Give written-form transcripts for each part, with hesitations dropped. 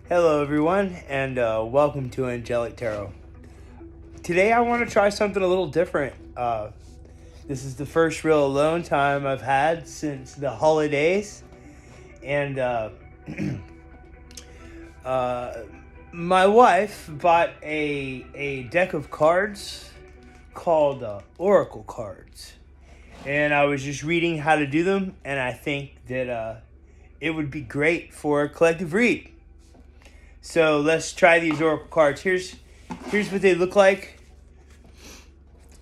Hello, everyone, and welcome to Angelic Tarot. Today, I want to try something a little different. This is the first real alone time I've had since the holidays, and my wife bought a deck of cards called Oracle cards, and I was just reading how to do them, and I think that it would be great for a collective read. So let's try these oracle cards. Here's what they look like.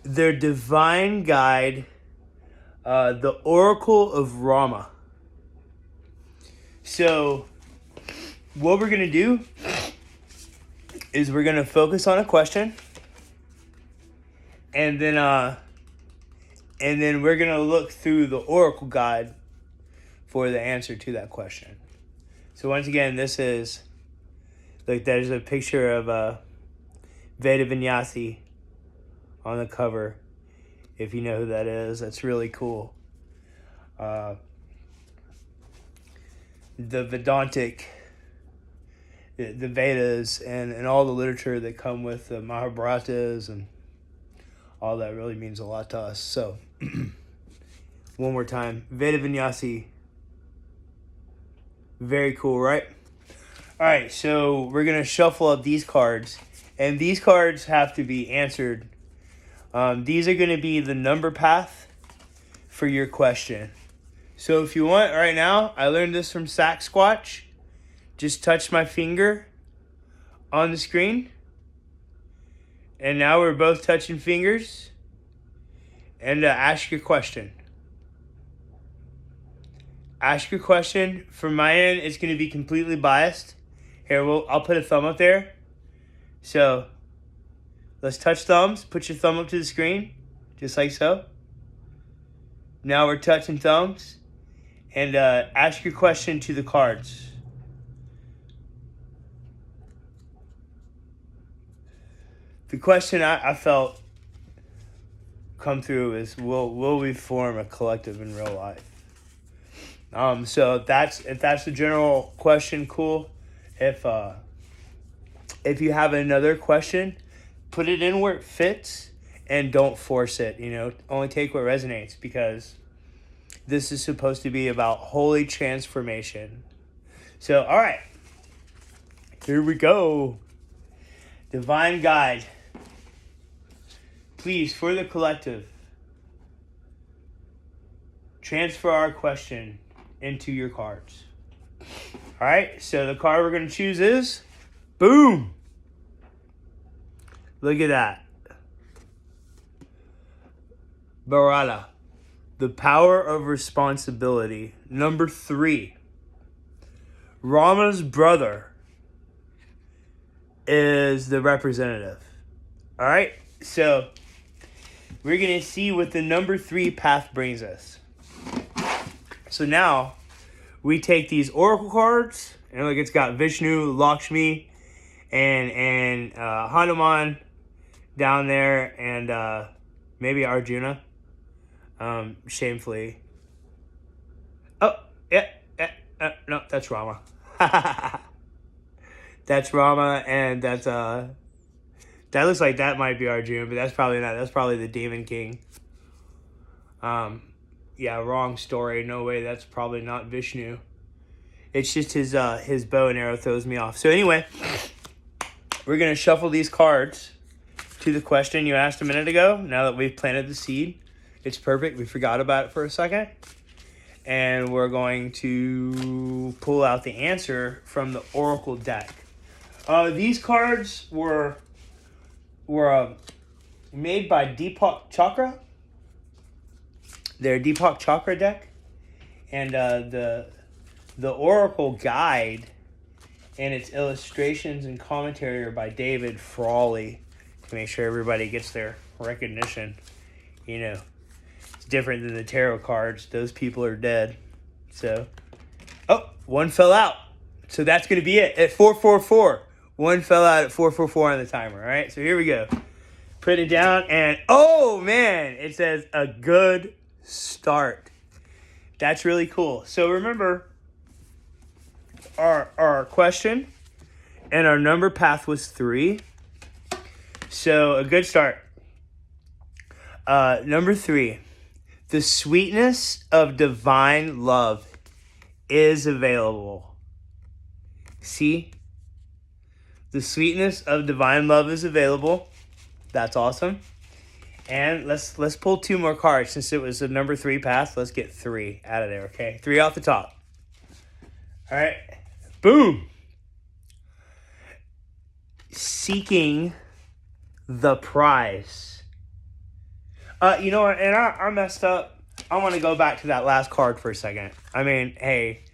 Their divine guide, the Oracle of Rama. So what we're gonna do is we're gonna focus on a question, and then we're gonna look through the Oracle guide for the answer to that question. So once again, this is. Like, there's a picture of Veda Vinyasi on the cover. If you know who that is, that's really cool. The Vedantic, the Vedas, and all the literature that come with the Mahabharatas and all that really means a lot to us. So, one more time, Veda Vinyasi. Very cool, right? All right, so we're going to shuffle up these cards, and these cards have to be answered. These are going to be the number path for your question. So if you want, right now, I learned this from Sasquatch. Just touch my finger on the screen, and now we're both touching fingers, and ask your question. Ask your question. From my end, it's going to be completely biased. Here, I'll put a thumb up there. So, let's touch thumbs. Put your thumb up to the screen, just like so. Now we're touching thumbs. And ask your question to the cards. The question I felt come through is, will we form a collective in real life? So if that's the general question, cool. If you have another question, put it in where it fits and don't force it. Only take what resonates, because this is supposed to be about holy transformation. So, all right, here we go. Divine guide, please, for the collective, transfer our question into your cards. All right, so the card we're going to choose is, boom. Look at that. Bharata, the power of responsibility. Number 3, Rama's brother is the representative. All right, so we're going to see what the number 3 path brings us. So now we take these oracle cards, and look, it's got Vishnu, Lakshmi, and Hanuman down there, and maybe Arjuna. Shamefully. Oh, yeah, no, that's Rama. That's Rama, and that's that looks like that might be Arjuna, but that's probably not. That's probably the Demon King. Yeah, wrong story. No way. That's probably not Vishnu. It's just his bow and arrow throws me off. So anyway, we're gonna shuffle these cards to the question you asked a minute ago. Now that we've planted the seed, it's perfect. We forgot about it for a second, and we're going to pull out the answer from the Oracle deck. These cards were made by Deepak Chopra. They're Deepak Chopra deck, and the Oracle guide and its illustrations and commentary are by David Frawley, to make sure everybody gets their recognition. It's different than the tarot cards. Those people are dead. So, one fell out. So that's going to be it at 444. One fell out at 444 on the timer. All right, so here we go. Put it down, and oh man, it says a good start. That's really cool. So remember, our question And our number path was 3. So a good start. Number 3. The sweetness of divine love is available. See? The sweetness of divine love is available. That's awesome. And let's pull 2 more cards. Since it was a number 3 path, let's get 3 out of there, okay? 3 off the top. All right. Boom. Seeking the prize. You know what? And I messed up. I want to go back to that last card for a second. I mean, hey,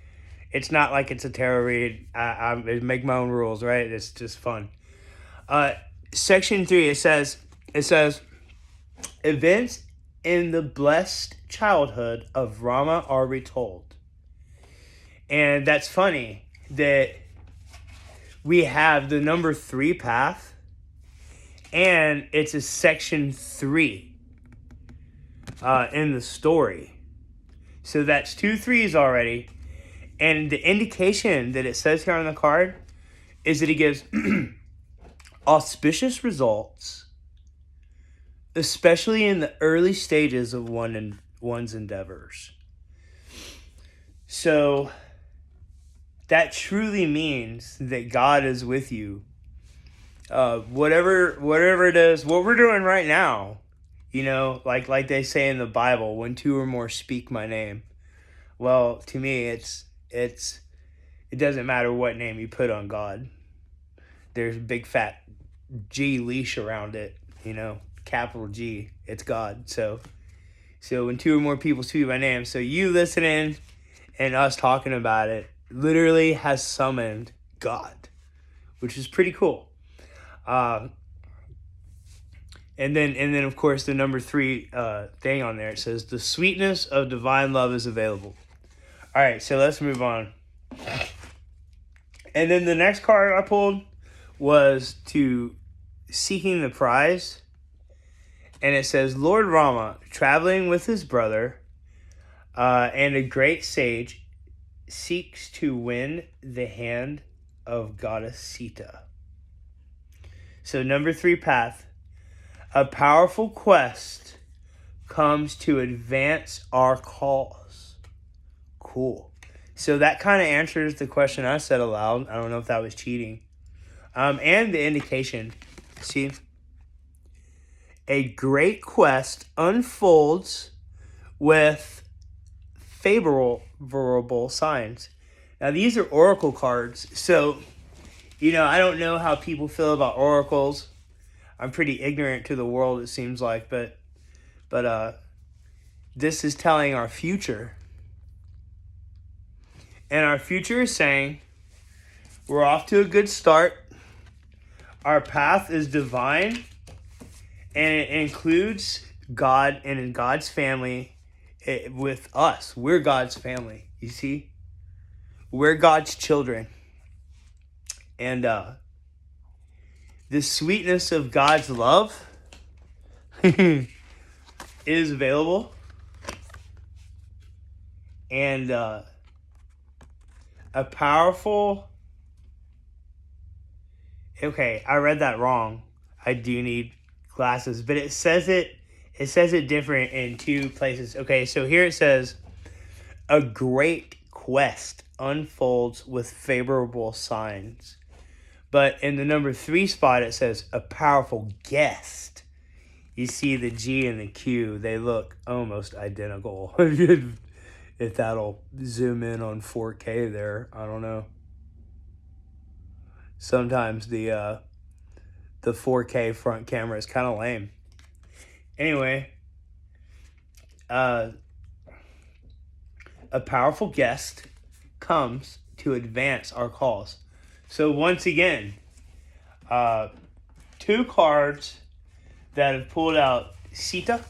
it's not like it's a tarot read. I make my own rules, right? It's just fun. Section 3, it says, events in the blessed childhood of Rama are retold. And that's funny that we have the number 3 path, and it's a section 3 in the story. So that's 2 3s already. And the indication that it says here on the card is that it gives auspicious results, especially in the early stages of one's endeavors. So that truly means that God is with you. Whatever it is, what we're doing right now, you know, like they say in the Bible, when 2 or more speak my name. Well, to me, it doesn't matter what name you put on God. There's a big fat G leash around it, you know, capital G. It's God. So when 2 or more people speak my name, so you listening and us talking about it literally has summoned God, which is pretty cool. And then of course the number 3 thing on there, it says the sweetness of divine love is available. All right, so let's move on. And then the next card I pulled was to seeking the prize. And it says, Lord Rama, traveling with his brother and a great sage, seeks to win the hand of goddess Sita. So number 3 path, a powerful quest comes to advance our cause. Cool. So that kind of answers the question I said aloud. I don't know if that was cheating. And the indication. See? A great quest unfolds with favorable signs. Now, these are oracle cards. So, you know, I don't know how people feel about oracles. I'm pretty ignorant to the world, it seems like. But this is telling our future. And our future is saying, we're off to a good start. Our path is divine. And it includes God and in God's family with us. We're God's family, you see? We're God's children. And the sweetness of God's love is available. And a powerful... Okay, I read that wrong. I do need glasses, but it says it different in 2 places. Okay, so here it says, a great quest unfolds with favorable signs. But in the number 3 spot, it says, a powerful guest. You see the G and the Q, they look almost identical. If that'll zoom in on 4K there, I don't know. Sometimes the 4K front camera is kind of lame. Anyway, a powerful guest comes to advance our cause. So once again, 2 cards that have pulled out Sita,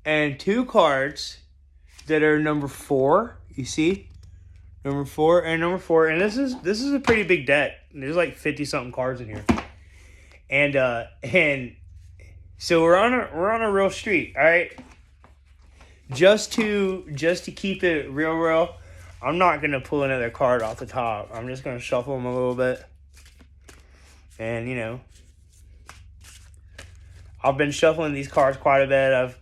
and 2 cards that are number 4. You see, number 4 and number 4, and this is a pretty big deck. There's like 50 something cards in here. And so we're on a real streak, all right? Just to keep it real, I'm not going to pull another card off the top. I'm just going to shuffle them a little bit. And, you know, I've been shuffling these cards quite a bit.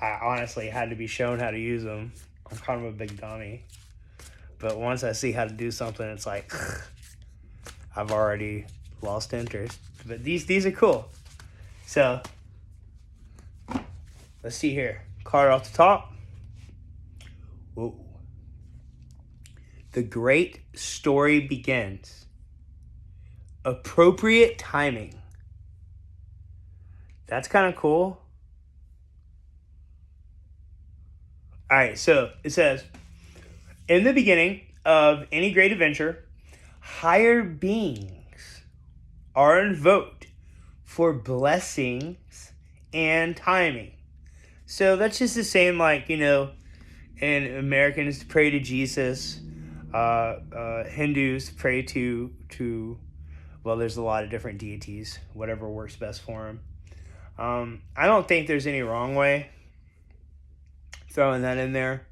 I honestly had to be shown how to use them. I'm kind of a big dummy. But once I see how to do something, it's like, I've already lost interest. But these are cool. So, let's see here. Card off the top. Whoa. The great story begins. Appropriate timing. That's kind of cool. All right, so it says, in the beginning of any great adventure, higher beings are invoked for blessings and timing. So that's just the same, like, you know, and Americans pray to Jesus, Hindus pray to, well, there's a lot of different deities, whatever works best for them. I don't think there's any wrong way throwing that in there.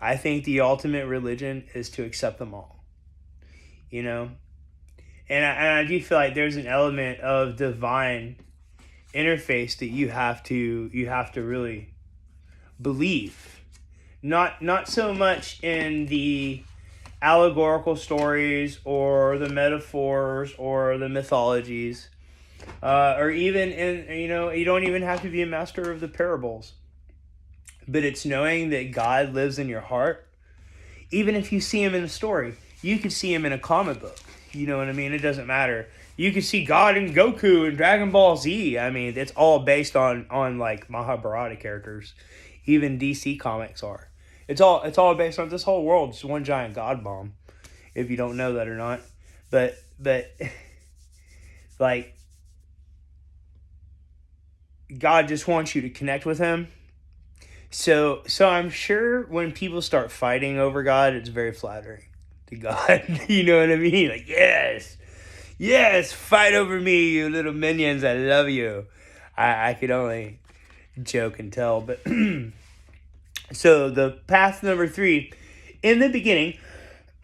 I think the ultimate religion is to accept them all, you know? And I do feel like there's an element of divine interface that you have to really believe. Not so much in the allegorical stories or the metaphors or the mythologies, or even in, you know, you don't even have to be a master of the parables. But it's knowing that God lives in your heart. Even if you see him in a story, you could see him in a comic book. You know what I mean? It doesn't matter. You could see God in Goku and Dragon Ball Z. I mean, it's all based on like Mahabharata characters. Even DC comics are. It's all based on this whole world. It's one giant God bomb. If you don't know that or not. But like, God just wants you to connect with him. So I'm sure when people start fighting over God, it's very flattering to God. You know what I mean? Like, yes, fight over me, you little minions. I love you. I could only joke and tell. But so the path number 3, in the beginning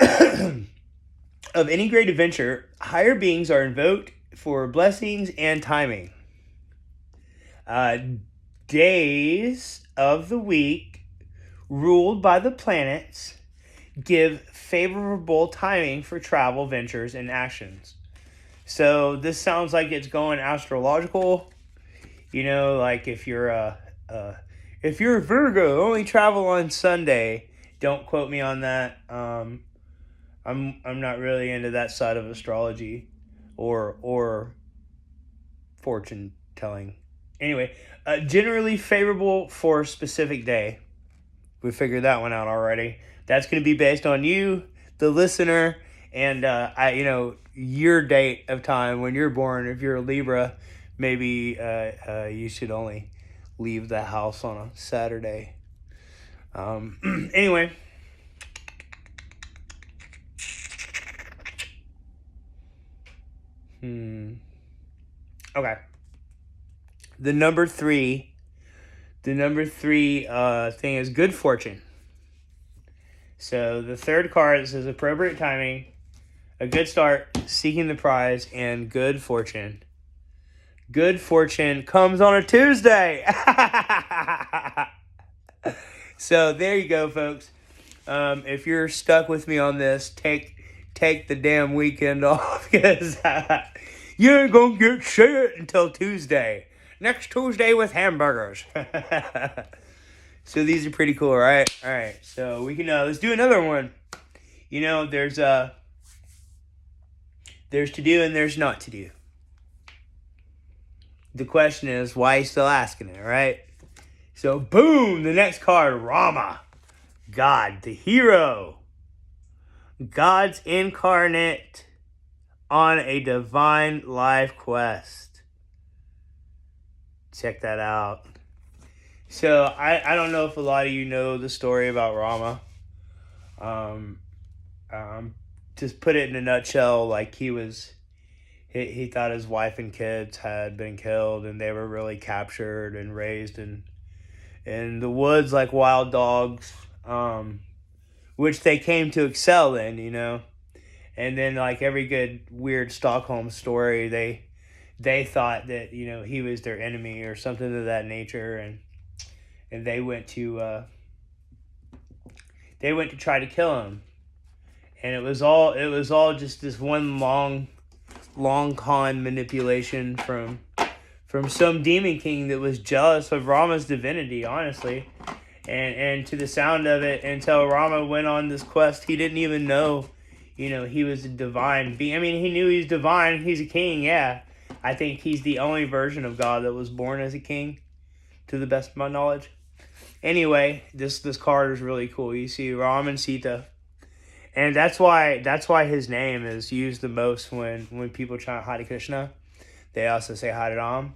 of any great adventure, higher beings are invoked for blessings and timing. Days of the week ruled by the planets give favorable timing for travel, ventures, and actions. So this sounds like it's going astrological. You know, like if you're a Virgo, only travel on Sunday. Don't quote me on that. I'm not really into that side of astrology or fortune telling. Anyway, generally favorable for a specific day. We figured that one out already. That's going to be based on you, the listener, and your date of time when you're born. If you're a Libra, maybe you should only leave the house on a Saturday. Anyway. Okay. The number three thing is good fortune. So the third card says appropriate timing, a good start, seeking the prize, and good fortune. Good fortune comes on a Tuesday. So there you go, folks. If you're stuck with me on this, take the damn weekend off, because you ain't gonna get shit until Tuesday. Next Tuesday with hamburgers. So these are pretty cool, right? All right, so we can let's do another one. You know, there's to do and there's not to do. The question is, why are you still asking it, right? So boom, the next card, Rama, God, the hero, God's incarnate on a divine life quest. Check that out. So I don't know if a lot of you know the story about Rama. Just put it in a nutshell, like he thought his wife and kids had been killed, and they were really captured and raised in the woods like wild dogs, which they came to excel in, you know. And then, like every good weird Stockholm story, they thought that, you know, he was their enemy or something of that nature, and they went to try to kill him, and it was all just this one long con manipulation from some demon king that was jealous of Rama's divinity, honestly. And to the sound of it, until Rama went on this quest, he didn't even know, you know, he was a divine being. I mean, he knew he's divine. He's a king, yeah. I think he's the only version of God that was born as a king, to the best of my knowledge. Anyway, this card is really cool. You see Ram and Sita. And that's why his name is used the most when people chant Hare Krishna. They also say Hare Ram,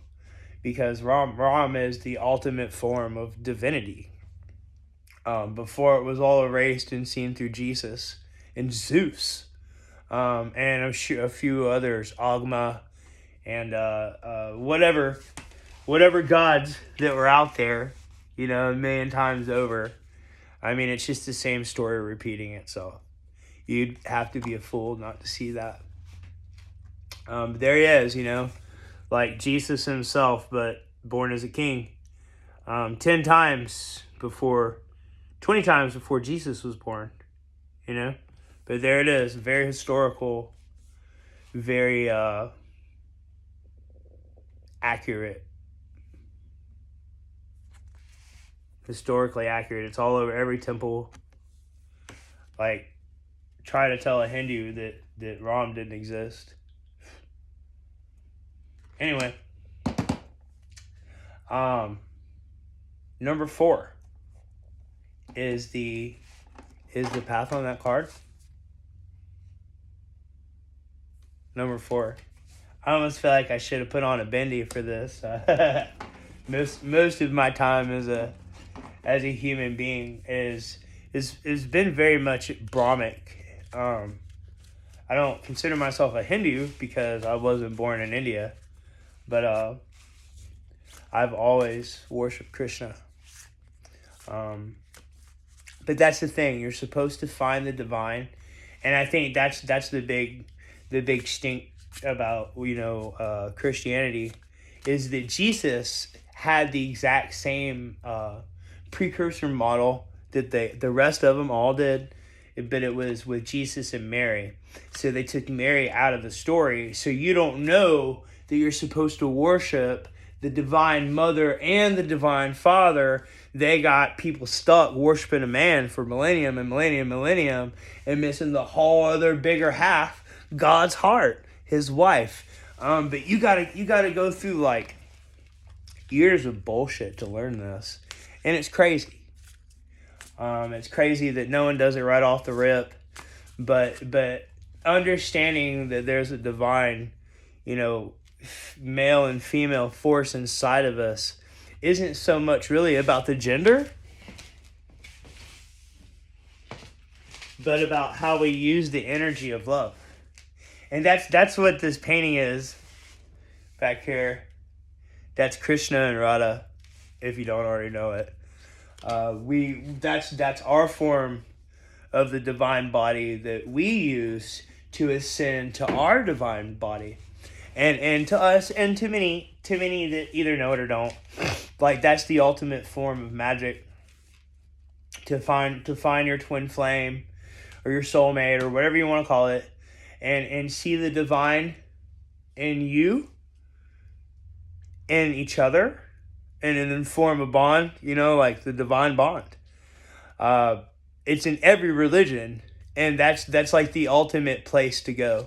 because Ram is the ultimate form of divinity. Before it was all erased and seen through Jesus and Zeus, and a few others, Agma, and whatever gods that were out there, you know, a million times over. I mean, it's just the same story repeating itself. You'd have to be a fool not to see that. There he is, you know, like Jesus himself, but born as a king. 20 times before Jesus was born, you know. But there it is, very historical, very accurate. Historically accurate. It's all over every temple. Like, try to tell a Hindu that Ram didn't exist. Anyway, number 4 is the path on that card. Number 4. I almost feel like I should have put on a bendy for this. Most of my time as a human being is been very much Brahmic. I don't consider myself a Hindu because I wasn't born in India, but I've always worshipped Krishna. But that's the thing, you're supposed to find the divine, and I think that's the big stink about, you know, Christianity, is that Jesus had the exact same precursor model that the rest of them all did, but it was with Jesus and Mary. So they took Mary out of the story, so you don't know that you're supposed to worship the Divine Mother and the Divine Father. They got people stuck worshiping a man for millennium and millennium and missing the whole other bigger half, God's heart, his wife. But you gotta go through like years of bullshit to learn this, and it's crazy. It's crazy that no one does it right off the rip, but understanding that there's a divine, you know, male and female force inside of us isn't so much really about the gender, but about how we use the energy of love. And that's what this painting is back here. That's Krishna and Radha, if you don't already know it. That's our form of the divine body that we use to ascend to our divine body. And to us, and to many that either know it or don't, like that's the ultimate form of magic. To find your twin flame, or your soulmate, or whatever you want to call it, and see the divine in you, in each other, and then form a bond. You know, like the divine bond. It's in every religion, and that's like the ultimate place to go.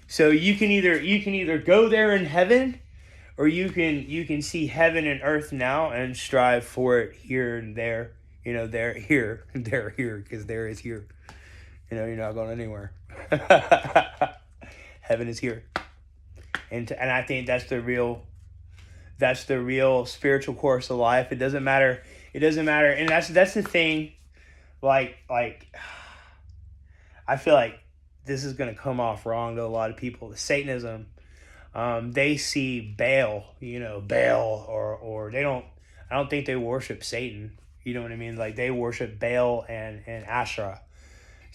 So you can either go there in heaven, or you can see heaven and earth now and strive for it here and there. You know, there, here, because there is here. You know, you're not going anywhere. Heaven is here, and I think that's the real spiritual course of life. It doesn't matter, and that's the thing. Like I feel like this is going to come off wrong to a lot of people. The Satanism, they see Baal, or they don't. I don't think they worship Satan. You know what I mean? Like they worship Baal and Asherah.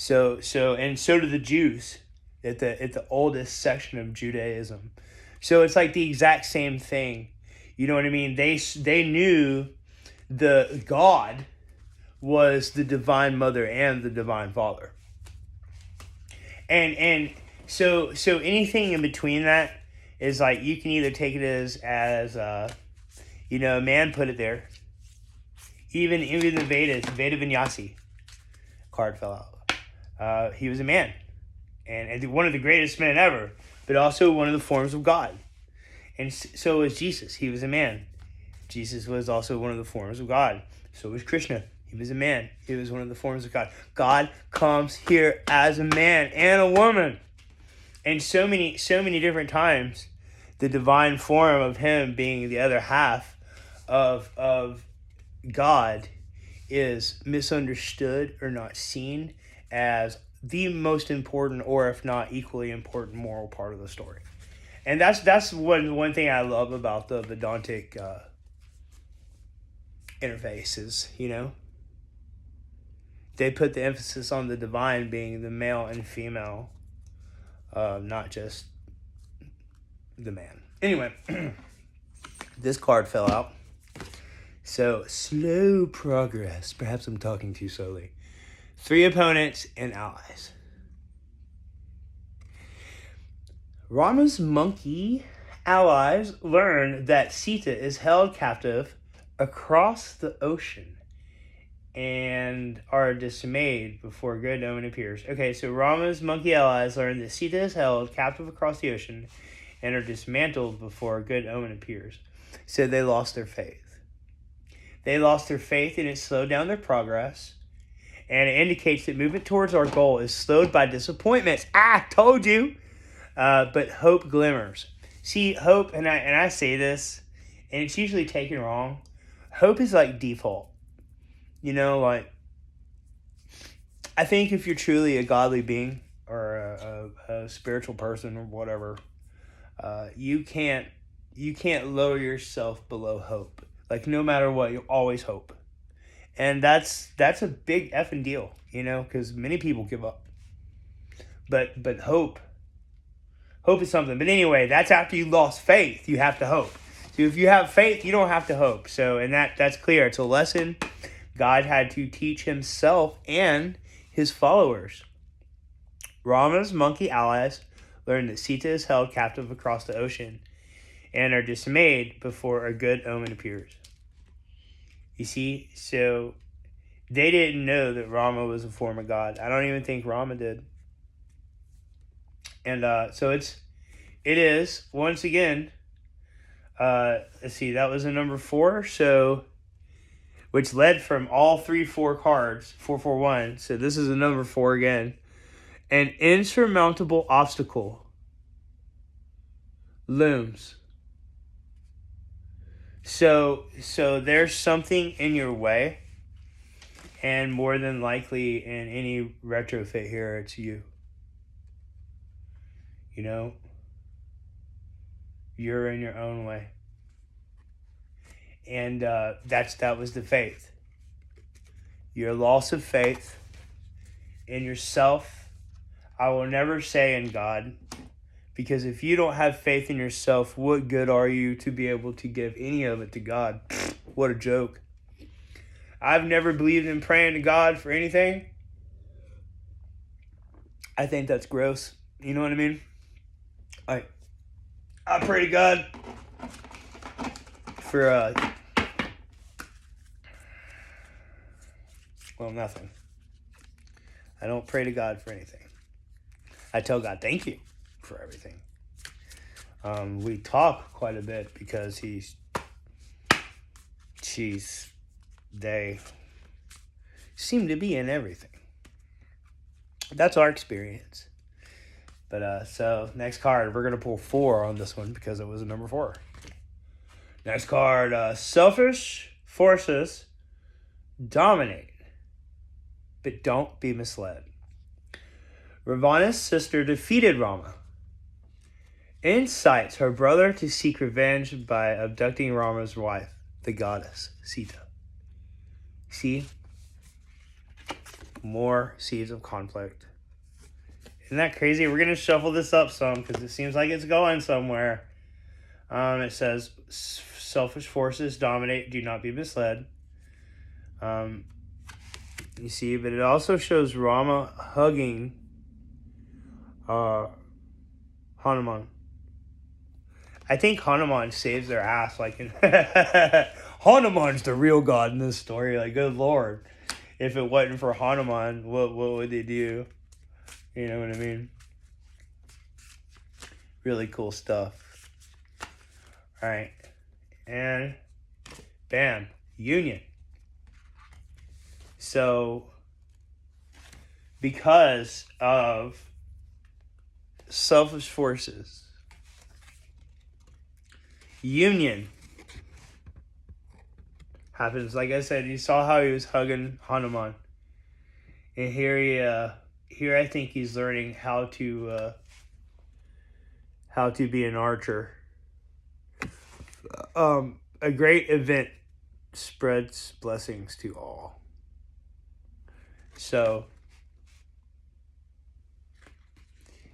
And so do the Jews at the oldest section of Judaism. So it's like the exact same thing. You know what I mean? They knew the God was the divine mother and the divine father. And so anything in between that is like, you can either take it as man put it there. Even the Veda Vinyasi card fell out. He was a man, and one of the greatest men ever, but also one of the forms of God. And so was Jesus. He was a man. Jesus was also one of the forms of God. So was Krishna. He was a man. He was one of the forms of God. God comes here as a man and a woman. And so many different times, the divine form of him being the other half of God is misunderstood or not seen as the most important, or if not equally important, moral part of the story. And that's one thing I love about the Vedantic interfaces, they put the emphasis on the divine being the male and female, not just the man. Anyway, this card fell out. So, slow progress. Perhaps I'm talking too slowly. 3 opponents and allies. Rama's monkey allies learn that Sita is held captive across the ocean and are dismayed before good omen appears. Okay, so Rama's monkey allies learn that Sita is held captive across the ocean and are dismantled before a good omen appears. So they lost their faith. They lost their faith, and it slowed down their progress. And it indicates that movement towards our goal is slowed by disappointments. Told you. But hope glimmers. See, hope, and I say this, and it's usually taken wrong. Hope is like default. I think if you're truly a godly being or a spiritual person or whatever, you can't lower yourself below hope. Like, no matter what, you always hope. And that's a big effing deal, because many people give up. But hope is something. But anyway, that's after you lost faith, you have to hope. So if you have faith, you don't have to hope. So, and that's clear. It's a lesson God had to teach himself and his followers. Rama's monkey allies learn that Sita is held captive across the ocean and are dismayed before a good omen appears. You see, so they didn't know that Rama was a form of God. I don't even think Rama did. And so it is, once again, let's see, that was a number 4, so, which led from all 4 cards, 441, so this is a number 4 again. An insurmountable obstacle looms. So there's something in your way, and more than likely in any retrofit here, it's you. You're in your own way. And that was the faith. Your loss of faith in yourself. I will never say in God, because if you don't have faith in yourself, what good are you to be able to give any of it to God? What a joke. I've never believed in praying to God for anything. I think that's gross. You know what I mean? I pray to God for nothing. I don't pray to God for anything. I tell God thank you for everything. We talk quite a bit because they seem to be in everything. That's our experience. But so next card, we're gonna pull 4 on this one because it was a number 4. Next card, selfish forces dominate, but don't be misled. Ravana's sister defeated Rama, incites her brother to seek revenge by abducting Rama's wife, the goddess Sita. See? more seeds of conflict. Isn't that crazy? We're going to shuffle this up some because it seems like it's going somewhere. It says, selfish forces dominate, do not be misled. You see, but it also shows Rama hugging Hanuman. I think Hanuman saves their ass. Like, Hanuman's the real god in this story. Like, good lord. If it wasn't for Hanuman, what would they do? You know what I mean? Really cool stuff. All right. And bam. Union. So, because of selfish forces, union happens. Like I said, you saw how he was hugging Hanuman. And here I think he's learning how to be an archer. A great event spreads blessings to all. So,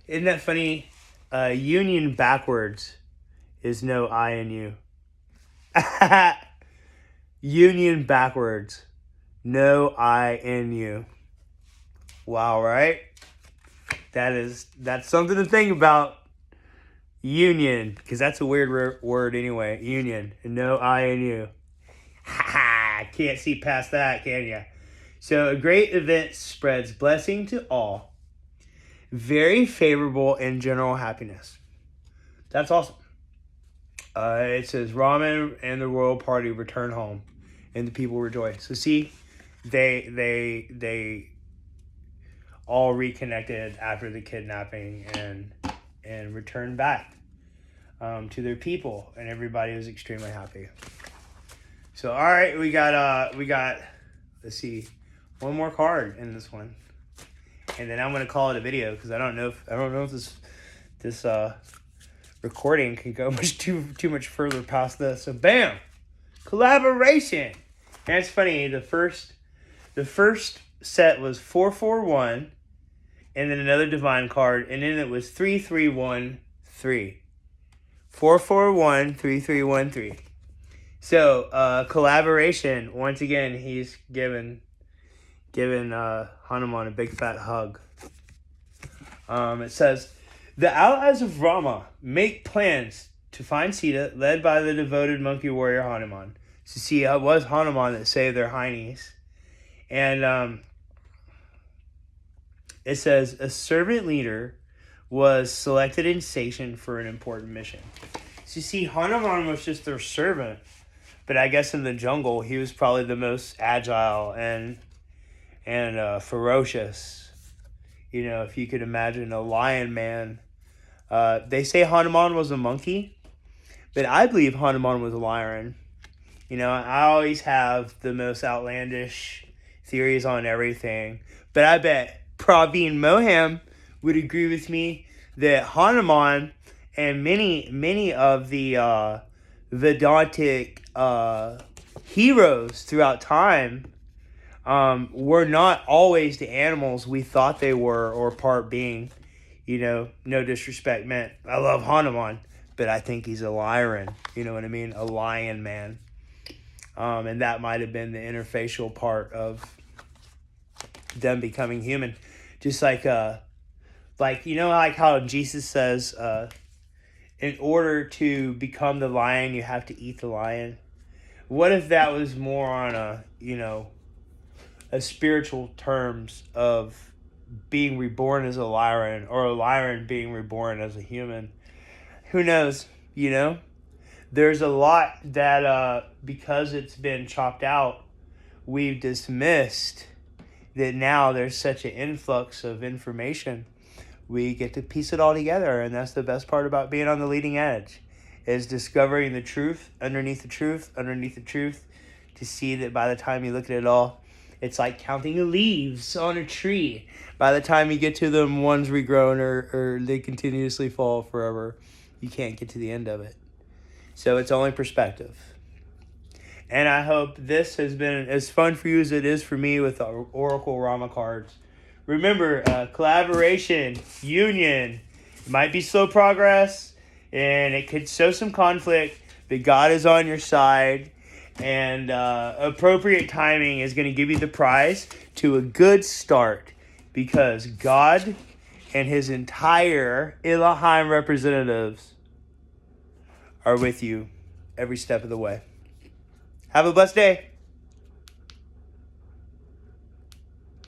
isn't that funny? Union backwards is no I in you. Union backwards, no I in you. Wow, right? That's something to think about. Union, because that's a weird word anyway. Union, no I in you. Can't see past that, can ya? So a great event spreads blessing to all. Very favorable in general happiness. That's awesome. It says Rama and the royal party return home, and the people rejoice. So see, they all reconnected after the kidnapping and returned back to their people, and everybody was extremely happy. So all right, we got let's see, one more card in this one, and then I'm gonna call it a video because I don't know if this recording can go too much further past this. So bam, collaboration. And it's funny, the first set was 441, and then another divine card, and then it was 3313. 441 3313. So collaboration. Once again, he's given Hanuman a big fat hug. It says, the allies of Rama make plans to find Sita, led by the devoted monkey warrior Hanuman. So see, it was Hanuman that saved their heinies. And it says, a servant leader was selected and stationed for an important mission. So you see, Hanuman was just their servant. But I guess in the jungle, he was probably the most agile and ferocious. You know, if you could imagine a lion man. They say Hanuman was a monkey, but I believe Hanuman was a lion. You know, I always have the most outlandish theories on everything. But I bet Praveen Moham would agree with me that Hanuman and many of the Vedantic heroes throughout time were not always the animals we thought they were, or part being. You know, no disrespect meant. I love Hanuman, but I think he's a lion. You know what I mean? A lion man. And that might have been the interfacial part of them becoming human. Just like you know, like how Jesus says, in order to become the lion, you have to eat the lion. What if that was more on a spiritual terms of being reborn as a lion, or a lion being reborn as a human? Who knows? You know, there's a lot that because it's been chopped out, we've dismissed, that now there's such an influx of information. We get to piece it all together, and that's the best part about being on the leading edge, is discovering the truth underneath the truth underneath the truth, to see that by the time you look at it all, it's like counting the leaves on a tree. By the time you get to them, one's regrown or they continuously fall forever. You can't get to the end of it. So it's only perspective. And I hope this has been as fun for you as it is for me with the Oracle Rama cards. Remember, collaboration, union, it might be slow progress, and it could show some conflict, but God is on your side, and appropriate timing is going to give you the prize to a good start, because God and his entire Elohim representatives are with you every step of the way. Have a blessed day.